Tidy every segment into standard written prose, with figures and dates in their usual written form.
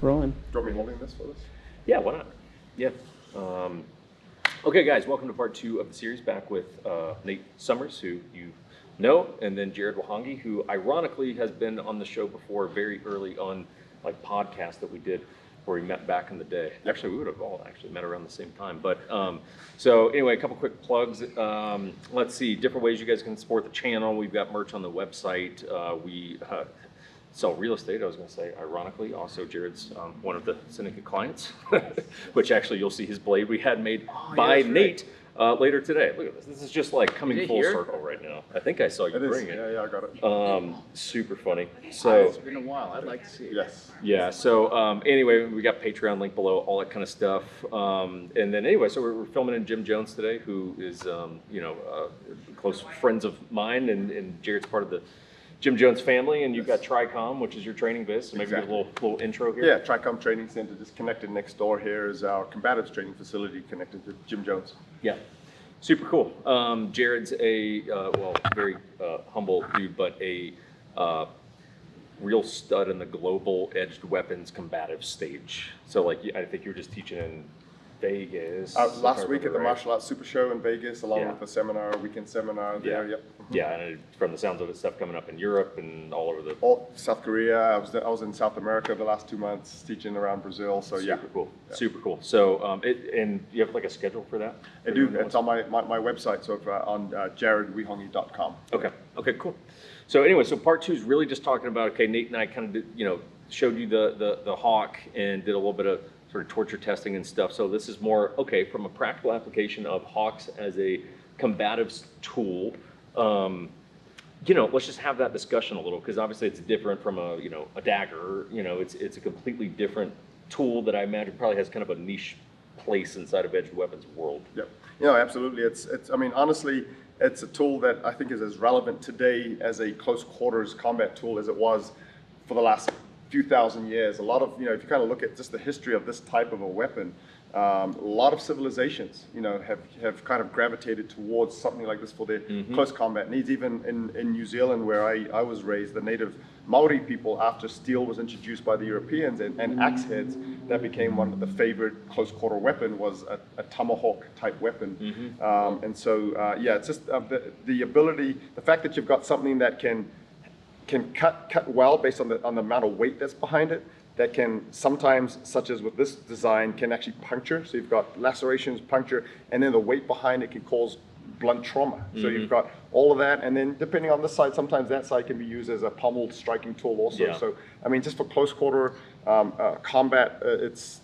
Rolling. Do you want me holding this for this? Yeah, why not? Yeah. Okay, guys, welcome to part 2 of the series, back with Nate Summers, who you know, and then Jared Wihongi, who ironically has been on the show before, very early on, like podcast that we did where we met back in the day. Actually, we would have all actually met around the same time. But so anyway, a couple quick plugs. Let's see, different ways you guys can support the channel. We've got merch on the website. We sell real estate, I was going to say, ironically. Also, Jared's one of the Syndicate clients, which actually you'll see his blade we had made by Nate later today. Look at this. This is just like coming full circle right now. I think I saw you bring it. Yeah, I got it. Super funny. So it's been a while. I'd like to see it. Yes. yeah. So anyway, we got Patreon link below, all that kind of stuff. And then anyway, so we're filming in Jim Jones today, who is close friends of mine, and Jared's part of the Jim Jones family, and you've got Tricom, which is your training biz. So maybe give a little intro here. Yeah, Tricom Training Center, just connected next door here is our Combatives training facility connected to Jim Jones. Yeah, super cool. Jared's a very humble dude, but a real stud in the global edged weapons combative stage. So like, I think you were just teaching in Vegas. Last week at the Martial Arts Super Show in Vegas, along with the seminar, weekend seminar there. Yep. Yeah, and from the sounds of it, stuff coming up in Europe and all over the... South Korea. I was in South America the last 2 months teaching around Brazil. So super cool. Yeah. Super cool. So and you have like a schedule for that? I do. It's on my website, so on jaredwihongi.com. Okay, cool. So anyway, so part 2 is really just talking about, okay, Nate and I kind of showed you the Hawk and did a little bit of sort of torture testing and stuff. So this is more, okay, from a practical application of Hawks as a combatives tool. Let's just have that discussion a little, because obviously it's different from a dagger. It's a completely different tool that I imagine probably has kind of a niche place inside of edged weapons world. Yep. Absolutely. I mean, honestly, it's a tool that I think is as relevant today as a close quarters combat tool as it was for the last few thousand years. A lot of, if you kind of look at just the history of this type of a weapon, a lot of civilizations, have kind of gravitated towards something like this for their close combat needs. Even in New Zealand, where I was raised, the native Maori people, after steel was introduced by the Europeans and axe heads, that became one of the favorite close quarter weapon was a Tomahawk type weapon. And so, it's just the ability, the fact that you've got something that can cut well based on the amount of weight that's behind it, that can sometimes, such as with this design, can actually puncture. So you've got lacerations, puncture, and then the weight behind it can cause blunt trauma. So you've got all of that, and then depending on this side, sometimes that side can be used as a pummeled striking tool also. Yeah. So I mean, just for close quarter combat, it's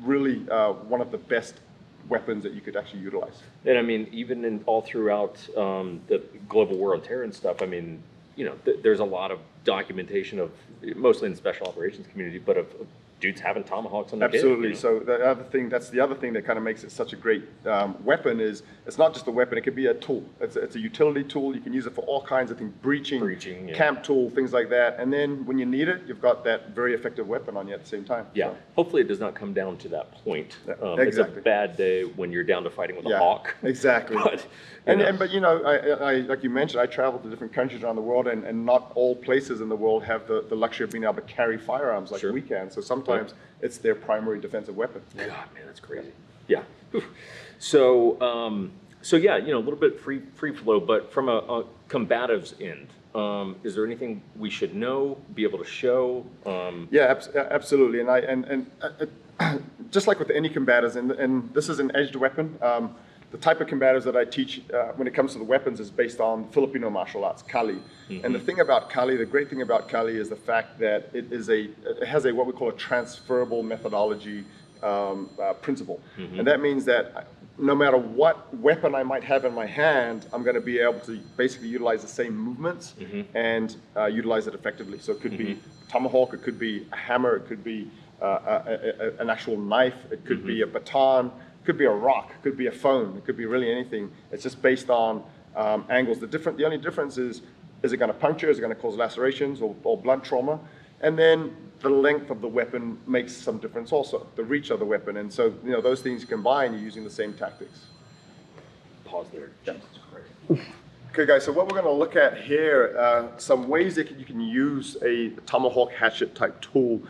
really one of the best weapons that you could actually utilize. And I mean, even all throughout the global war on terror and stuff, I mean, there's a lot of documentation of, mostly in the special operations community, but of dudes having tomahawks on the Absolutely. So that's the other thing that kind of makes it such a great weapon is it's not just a weapon, it could be a tool. It's a utility tool. You can use it for all kinds of things, breaching camp tool, things like that. And then when you need it, you've got that very effective weapon on you at the same time. Yeah. So. Hopefully it does not come down to that point. Exactly. It's a bad day when you're down to fighting with a hawk. Exactly. But I like you mentioned, I travel to different countries around the world, and not all places in the world have the luxury of being able to carry firearms like we can. So sometimes it's their primary defensive weapon. God, man, that's crazy. Yeah. So, a little bit free flow, but from a combatives end, is there anything we should know, be able to show? Absolutely. And just like with any combatives, and this is an edged weapon. The type of combatives that I teach when it comes to the weapons is based on Filipino martial arts, Kali. And the thing about Kali, the great thing about Kali is the fact that it has what we call a transferable methodology principle. And that means that no matter what weapon I might have in my hand, I'm going to be able to basically utilize the same movements and utilize it effectively. So it could be tomahawk, it could be a hammer, it could be an actual knife, it could be a baton, it could be a rock, it could be a phone, it could be really anything. It's just based on angles. The only difference is it going to puncture, is it going to cause lacerations or blunt trauma? And then the length of the weapon makes some difference also, the reach of the weapon. And so, those things combine, you're using the same tactics. Pause there. Yeah. Jesus Christ. Okay, guys, so what we're going to look at here, some ways that you can use a Tomahawk hatchet type tool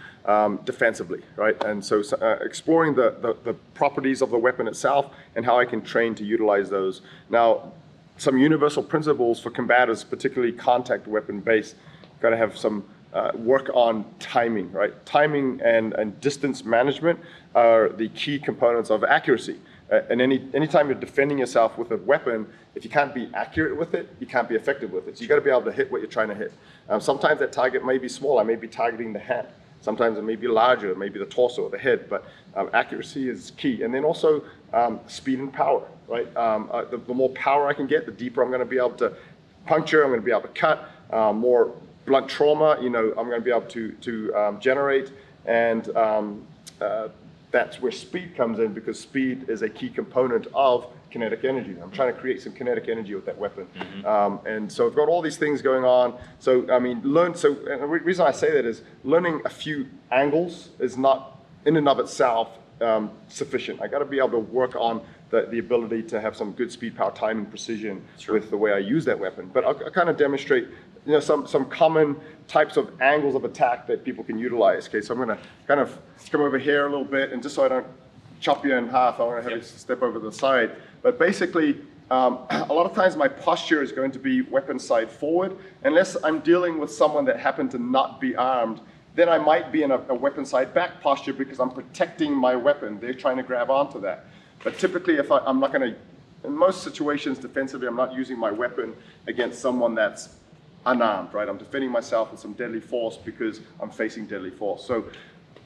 defensively, right? And so exploring the properties of the weapon itself and how I can train to utilize those. Now, some universal principles for combatives, particularly contact weapon based, got to have some work on timing, right? Timing and distance management are the key components of accuracy. And anytime you're defending yourself with a weapon, if you can't be accurate with it, you can't be effective with it. So you got to be able to hit what you're trying to hit. Sometimes that target may be small. I may be targeting the hand. Sometimes it may be larger. It may be the torso or the head. But accuracy is key. And then also speed and power, right? The more power I can get, the deeper I'm going to be able to puncture. I'm going to be able to cut. More blunt trauma, I'm going to be able to generate. And that's where speed comes in, because speed is a key component of kinetic energy. I'm trying to create some kinetic energy with that weapon. And so I've got all these things going on. So, I mean, and the reason I say that is learning a few angles is not in and of itself sufficient. I got to be able to work on the ability to have some good speed, power, timing, precision with the way I use that weapon. But I'll kind of demonstrate some common types of angles of attack that people can utilize. Okay, so I'm going to kind of come over here a little bit, and just so I don't chop you in half, I want to have you step over to the side. But basically, a lot of times my posture is going to be weapon side forward. Unless I'm dealing with someone that happened to not be armed, then I might be in a weapon side back posture because I'm protecting my weapon. They're trying to grab onto that. But typically, if I'm not going to, in most situations defensively, I'm not using my weapon against someone that's unarmed, right? I'm defending myself with some deadly force because I'm facing deadly force. So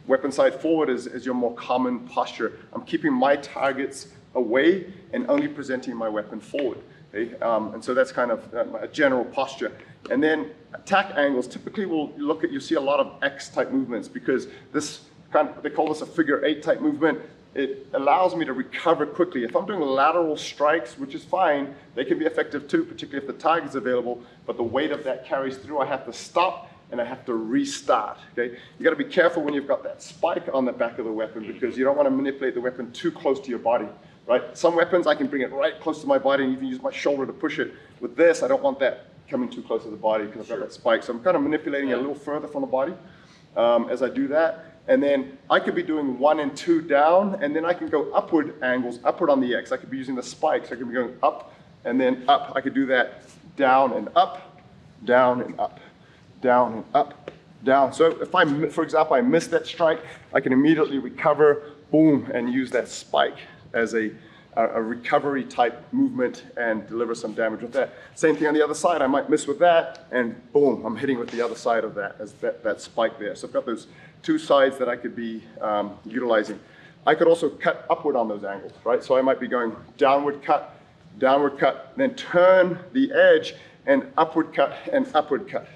weapon side forward is your more common posture. I'm keeping my targets away and only presenting my weapon forward. Okay? And so that's kind of a general posture. And then attack angles, typically you see a lot of X type movements, because they call this a figure 8 type movement. It allows me to recover quickly. If I'm doing lateral strikes, which is fine, they can be effective too, particularly if the target's available, but the weight of that carries through. I have to stop and I have to restart, okay? You gotta be careful when you've got that spike on the back of the weapon, because you don't wanna manipulate the weapon too close to your body, right? Some weapons, I can bring it right close to my body and even use my shoulder to push it. With this, I don't want that coming too close to the body because I've got that spike. So I'm kind of manipulating it a little further from the body as I do that. And then I could be doing 1 and 2 down, and then I can go upward angles, upward on the X. I could be using the spikes. I could be going up and then up. I could do that down and up, down and up, down and up, down. So if for example, I miss that strike, I can immediately recover, boom, and use that spike as a recovery type movement and deliver some damage with that. Same thing on the other side. I might miss with that, and boom, I'm hitting with the other side of that as that spike there. So I've got those 2 sides that I could be utilizing. I could also cut upward on those angles, right? So I might be going downward cut, then turn the edge and upward cut.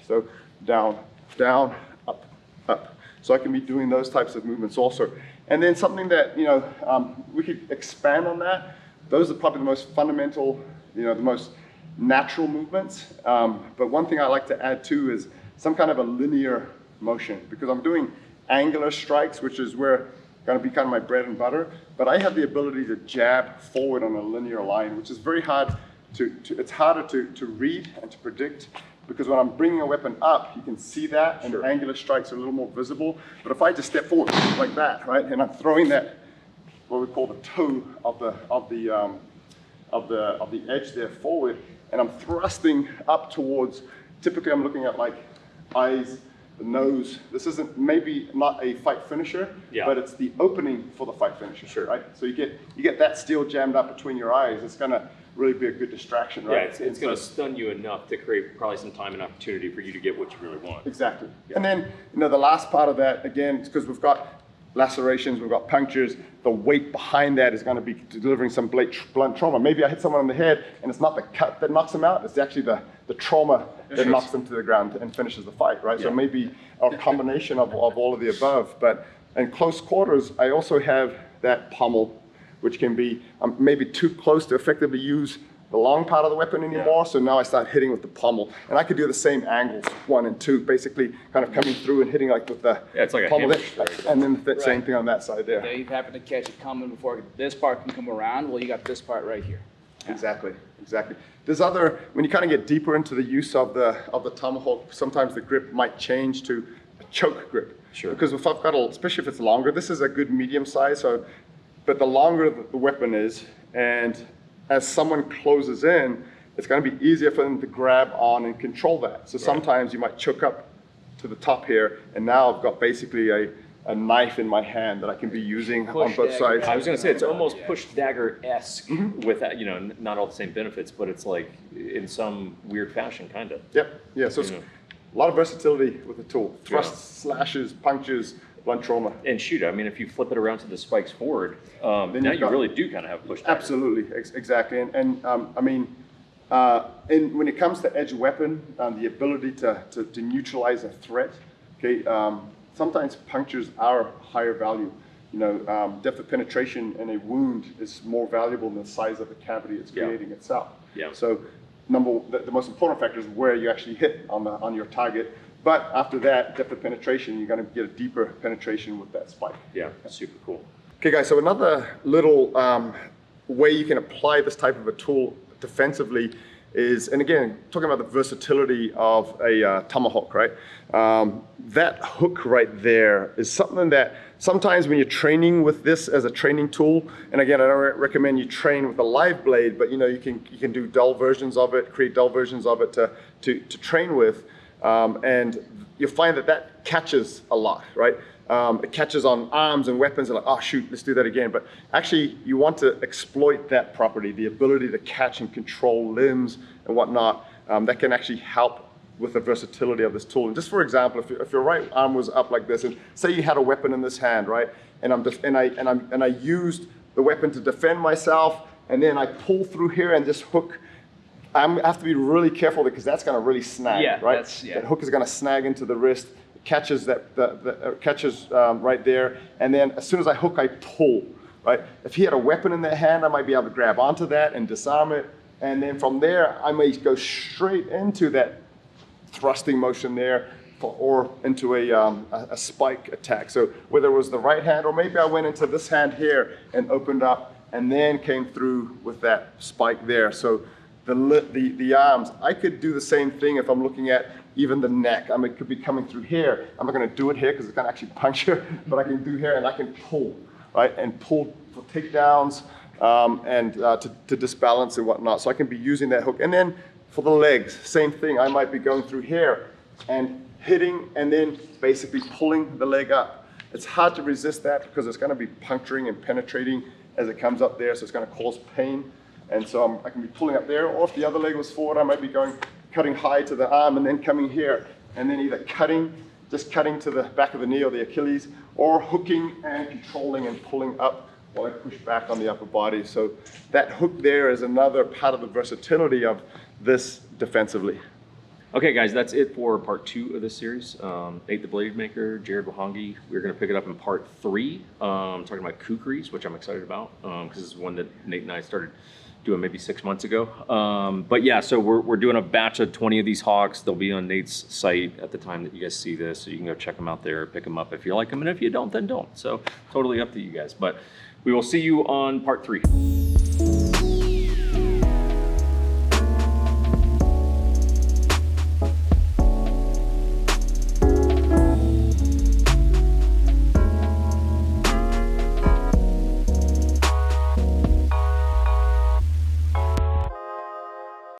So down, down, up, up. So I can be doing those types of movements also. And then something that, we could expand on that. Those are probably the most fundamental, the most natural movements. But one thing I like to add too is some kind of a linear motion, because I'm doing angular strikes, which is where going to be kind of my bread and butter. But I have the ability to jab forward on a linear line, which is very hard it's harder to read and to predict, because when I'm bringing a weapon up, you can see that, and angular strikes are a little more visible. But if I just step forward like that, right, and I'm throwing that, what we call the toe of the edge there forward, and I'm thrusting up towards, typically I'm looking at like eyes, the nose. This isn't maybe not a fight finisher, but it's the opening for the fight finisher, right? So you get that steel jammed up between your eyes. It's gonna really be a good distraction, right? Yeah, it's going to stun you enough to create probably some time and opportunity for you to get what you really want. Exactly. Yeah. And then, the last part of that, again, it's because we've got lacerations, we've got punctures, the weight behind that is going to be delivering some blunt trauma. Maybe I hit someone on the head, and it's not the cut that knocks them out, it's actually the trauma that knocks them to the ground and finishes the fight, right? Yeah. So maybe a combination of all of the above. But in close quarters, I also have that pommel, which can be maybe too close to effectively use the long part of the weapon anymore. So now I start hitting with the pommel. And I could do the same angles, 1 and 2, basically kind of coming through and hitting like with the it's like pommel a there, and then the same thing on that side there. Now you happen to catch it coming before this part can come around. Well, you got this part right here. Exactly. Exactly. There's other, when you kind of get deeper into the use of the Tomahawk, sometimes the grip might change to a choke grip. Sure. Because if I've got, especially if it's longer, this is a good medium size, so, but the longer the weapon is, and as someone closes in, it's going to be easier for them to grab on and control that. So sometimes you might choke up to the top here, and now I've got basically a knife in my hand that I can be using on both sides. I was going to say, it's almost push dagger-esque with that, not all the same benefits, but it's like in some weird fashion, kind of. Yep, yeah, so it's a lot of versatility with the tool. Thrusts, slashes, punctures, blunt trauma. And shoot, I mean, if you flip it around to the spikes forward, then now you really do kind of have push dagger. Absolutely, exactly. And I mean, when it comes to edge weapon, the ability to neutralize a threat, okay, sometimes punctures are higher value. Depth of penetration in a wound is more valuable than the size of the cavity it's creating itself. Yeah. So, the most important factor is where you actually hit on your target. But after that, depth of penetration, you're going to get a deeper penetration with that spike. Yeah, super cool. Okay, guys. So another little way you can apply this type of a tool defensively is, and again, talking about the versatility of a Tomahawk, right? That hook right there is something that sometimes when you're training with this as a training tool, and again, I don't recommend you train with a live blade, but you can do dull versions of it, create dull versions of it to train with, and you'll find that catches a lot, right? It catches on arms and weapons, and like, oh shoot, let's do that again. But actually, you want to exploit that property, the ability to catch and control limbs and whatnot. That can actually help with the versatility of this tool. And just for example, if your right arm was up like this, and say you had a weapon in this hand, right? And I used the weapon to defend myself, and then I pull through here and just hook. I have to be really careful because that's going to really snag, right? That hook is going to snag into the wrist. Catches right there, and then as soon as I hook, I pull, right? If he had a weapon in that hand, I might be able to grab onto that and disarm it, and then from there, I may go straight into that thrusting motion there, or into a spike attack. So whether it was the right hand, or maybe I went into this hand here and opened up, and then came through with that spike there. So the arms, I could do the same thing if I'm looking at even the neck. I mean, it could be coming through here. I'm not going to do it here because it's going to actually puncture, but I can do here, and I can pull, right? And pull for takedowns and to disbalance and whatnot. So I can be using that hook. And then for the legs, same thing. I might be going through here and hitting, and then basically pulling the leg up. It's hard to resist that because it's going to be puncturing and penetrating as it comes up there, so it's going to cause pain. And so I can be pulling up there, or if the other leg was forward, I might be cutting high to the arm and then coming here, and then either just cutting to the back of the knee or the Achilles, or hooking and controlling and pulling up while I push back on the upper body. So that hook there is another part of the versatility of this defensively. Okay, guys, that's it for part 2 of this series. Nate the Blade Maker, Jared Wihongi. We're going to pick it up in part 3, talking about kukris, which I'm excited about because it's one that Nate and I started doing maybe 6 months ago. But yeah, so we're doing a batch of 20 of these hawks. They'll be on Nate's site at the time that you guys see this, so you can go check them out there, pick them up if you like them, and if you don't, then don't. So totally up to you guys. But we will see you on part 3.